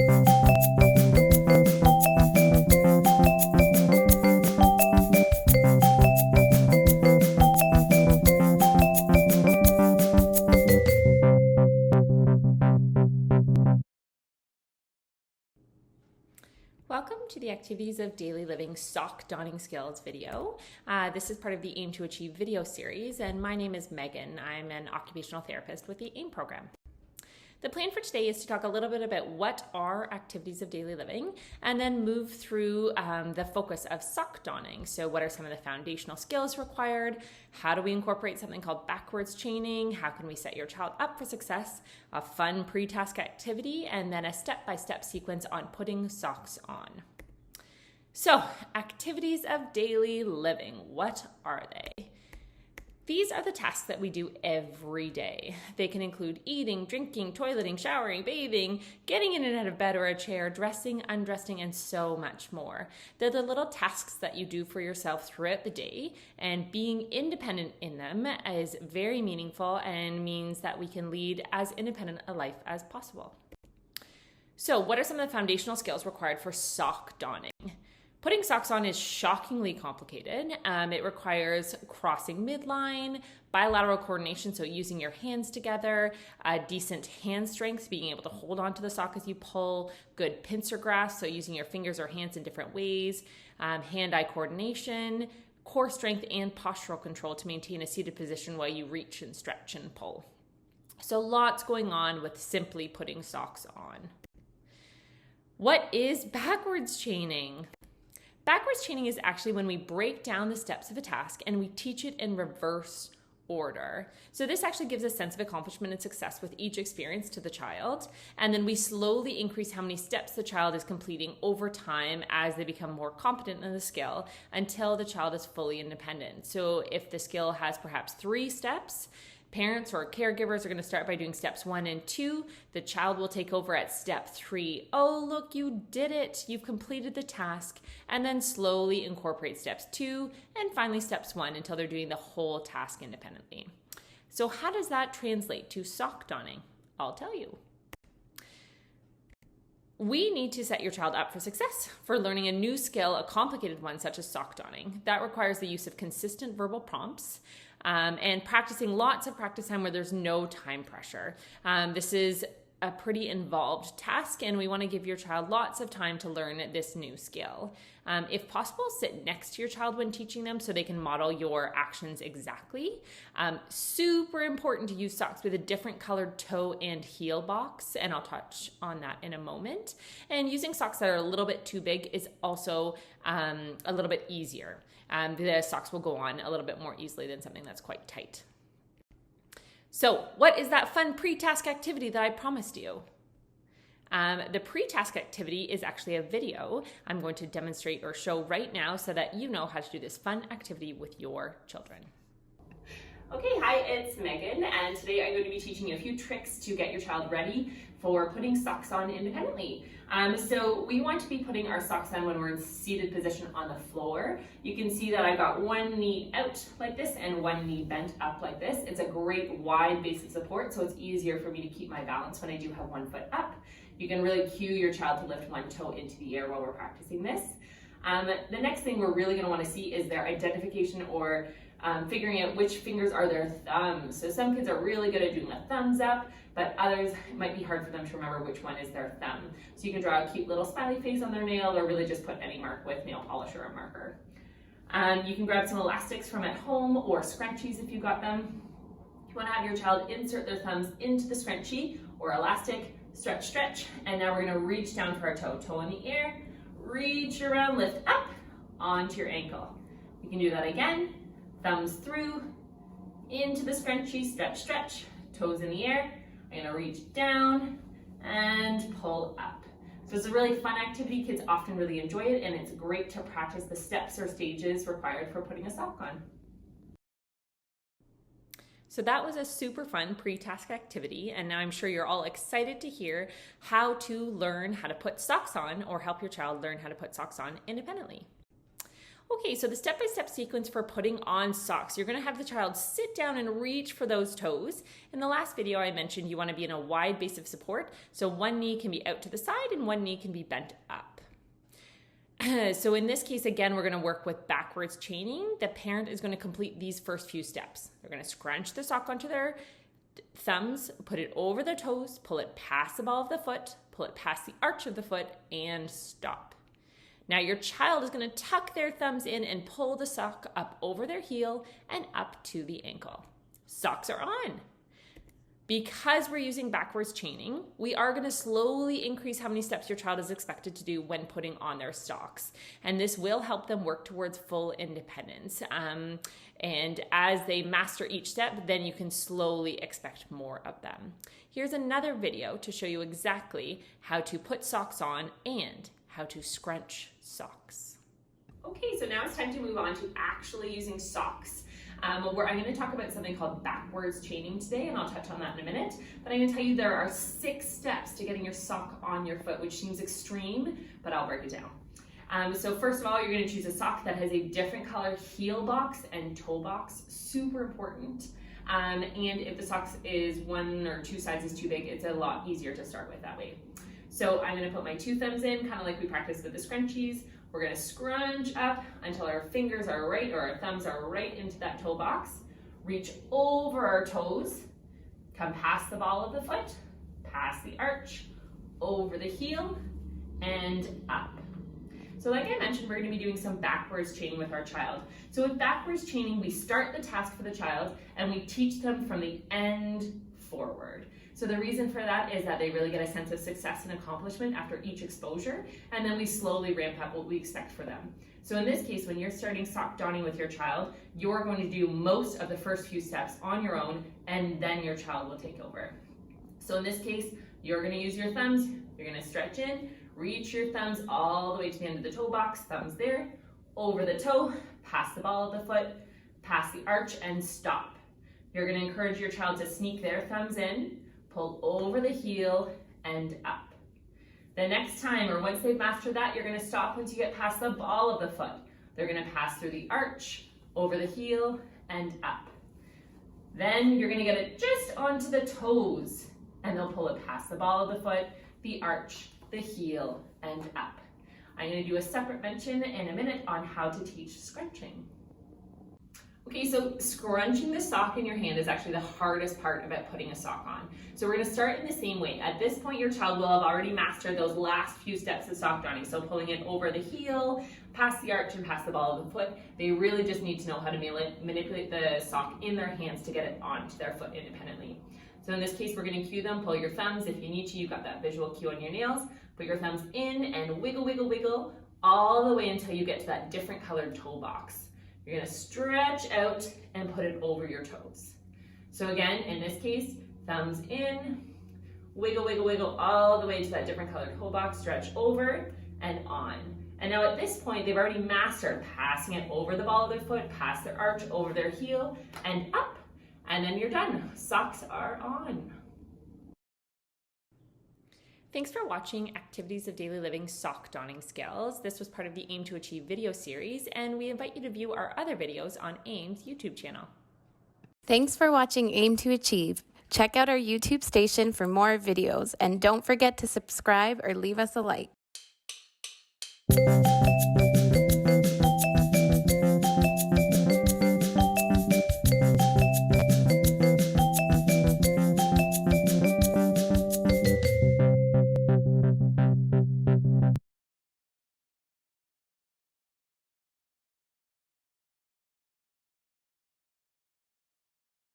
Welcome to the Activities of Daily Living Sock Donning Skills video. This is part of the Aim to Achieve video series, and my name is Megan. I'm an occupational therapist with the AIM program. The plan for today is to talk a little bit about what are activities of daily living, and then move through the focus of sock donning. So what are some of the foundational skills required? How do we incorporate something called backwards chaining? How can we set your child up for success? A fun pre-task activity, and then a step-by-step sequence on putting socks on. So, activities of daily living, what are they? These are the tasks that we do every day. They can include eating, drinking, toileting, showering, bathing, getting in and out of bed or a chair, dressing, undressing, and so much more. They're the little tasks that you do for yourself throughout the day, and being independent in them is very meaningful and means that we can lead as independent a life as possible. So, what are some of the foundational skills required for sock donning? Putting socks on is shockingly complicated. It requires crossing midline, bilateral coordination, so using your hands together, decent hand strength, being able to hold on to the sock as you pull, good pincer grasp, so using your fingers or hands in different ways, hand-eye coordination, core strength, and postural control to maintain a seated position while you reach and stretch and pull. So lots going on with simply putting socks on. What is backwards chaining? Backwards chaining is actually when we break down the steps of a task and we teach it in reverse order. So this actually gives a sense of accomplishment and success with each experience to the child. And then we slowly increase how many steps the child is completing over time as they become more competent in the skill until the child is fully independent. So if the skill has perhaps 3 steps, parents or caregivers are going to start by doing steps 1 and 2. The child will take over at step 3. Oh, look, you did it. You've completed the task. And then slowly incorporate steps 2 and finally steps 1 until they're doing the whole task independently. So how does that translate to sock donning? I'll tell you. We need to set your child up for success for learning a new skill, a complicated one such as sock donning. That requires the use of consistent verbal prompts and practicing lots of practice time where there's no time pressure. This is a pretty involved task, and we want to give your child lots of time to learn this new skill. If possible, sit next to your child when teaching them so they can model your actions exactly. Super important to use socks with a different colored toe and heel box, and I'll touch on that in a moment. And using socks that are a little bit too big is also a little bit easier. The socks will go on a little bit more easily than something that's quite tight. So what is that fun pre-task activity that I promised you? The pre-task activity is actually a video I'm going to demonstrate or show right now so that you know how to do this fun activity with your children. Okay, hi, it's Megan, and today I'm going to be teaching you a few tricks to get your child ready for putting socks on independently. So we want to be putting our socks on when we're in seated position on the floor. You can see that I got one knee out like this and one knee bent up like this. It's a great wide base of support, so it's easier for me to keep my balance when I do have one foot up. You can really cue your child to lift one toe into the air while we're practicing this. The next thing we're really going to want to see is their identification or figuring out which fingers are their thumbs. So some kids are really good at doing a thumbs up, but others it might be hard for them to remember which one is their thumb. So you can draw a cute little smiley face on their nail, or really just put any mark with nail polish or a marker. You can grab some elastics from at home or scrunchies if you got them. You want to have your child insert their thumbs into the scrunchie or elastic, stretch, stretch, and now we're going to reach down for our toe. Toe in the air, reach around, lift up onto your ankle. You can do that again. Thumbs through, into the scrunchie, stretch, stretch, toes in the air. I'm gonna reach down and pull up. So it's a really fun activity. Kids often really enjoy it, and it's great to practice the steps or stages required for putting a sock on. So that was a super fun pre-task activity, and now I'm sure you're all excited to hear how to learn how to put socks on or help your child learn how to put socks on independently. Okay, so the step-by-step sequence for putting on socks. You're gonna have the child sit down and reach for those toes. In the last video I mentioned you wanna be in a wide base of support, so one knee can be out to the side and one knee can be bent up. So in this case, again, we're gonna work with backwards chaining. The parent is gonna complete these first few steps. They're gonna scrunch the sock onto their thumbs, put it over their toes, pull it past the ball of the foot, pull it past the arch of the foot, and stop. Now your child is going to tuck their thumbs in and pull the sock up over their heel and up to the ankle. Socks are on. Because we're using backwards chaining, we are going to slowly increase how many steps your child is expected to do when putting on their socks. And this will help them work towards full independence. And as they master each step, then you can slowly expect more of them. Here's another video to show you exactly how to put socks on and how to scrunch socks. Okay, so now it's time to move on to actually using socks. Where I'm going to talk about something called backwards chaining today, and I'll touch on that in a minute. But I'm going to tell you there are 6 steps to getting your sock on your foot, which seems extreme, but I'll break it down. So first of all, you're going to choose a sock that has a different color heel box and toe box. Super important. And if the sock is 1 or 2 sizes too big, it's a lot easier to start with that way. So I'm going to put my 2 thumbs in, kind of like we practiced with the scrunchies. We're going to scrunch up until our fingers are right, or our thumbs are right into that toe box. Reach over our toes, come past the ball of the foot, past the arch, over the heel, and up. So like I mentioned, we're going to be doing some backwards chaining with our child. So with backwards chaining, we start the task for the child and we teach them from the end forward. So the reason for that is that they really get a sense of success and accomplishment after each exposure, and then we slowly ramp up what we expect for them. So in this case, when you're starting sock donning with your child, you're going to do most of the first few steps on your own, and then your child will take over. So in this case, you're going to use your thumbs, you're going to stretch in, reach your thumbs all the way to the end of the toe box, thumbs there, over the toe, past the ball of the foot, past the arch, and stop. You're going to encourage your child to sneak their thumbs in, pull over the heel, and up. The next time, or once they've mastered that, you're going to stop once you get past the ball of the foot. They're going to pass through the arch, over the heel, and up. Then you're going to get it just onto the toes, and they'll pull it past the ball of the foot, the arch, the heel, and up. I'm going to do a separate mention in a minute on how to teach scrunching. Okay, so scrunching the sock in your hand is actually the hardest part about putting a sock on. So we're going to start in the same way. At this point, your child will have already mastered those last few steps of sock donning. So pulling it over the heel, past the arch, and past the ball of the foot. They really just need to know how to manipulate the sock in their hands to get it onto their foot independently. So in this case, we're going to cue them, pull your thumbs. If you need to, you've got that visual cue on your nails. Put your thumbs in and wiggle, wiggle, wiggle all the way until you get to that different colored toe box. You're going to stretch out and put it over your toes. So again, in this case, thumbs in, wiggle, wiggle, wiggle all the way to that different colored toe box, stretch over and on. And now at this point, they've already mastered passing it over the ball of their foot, past their arch, over their heel, and up. And then you're done. Socks are on. Thanks for watching Activities of Daily Living Sock Donning Skills. This was part of the Aim to Achieve video series, and we invite you to view our other videos on AIM's YouTube channel. Thanks for watching Aim to Achieve. Check out our YouTube station for more videos, and don't forget to subscribe or leave us a like.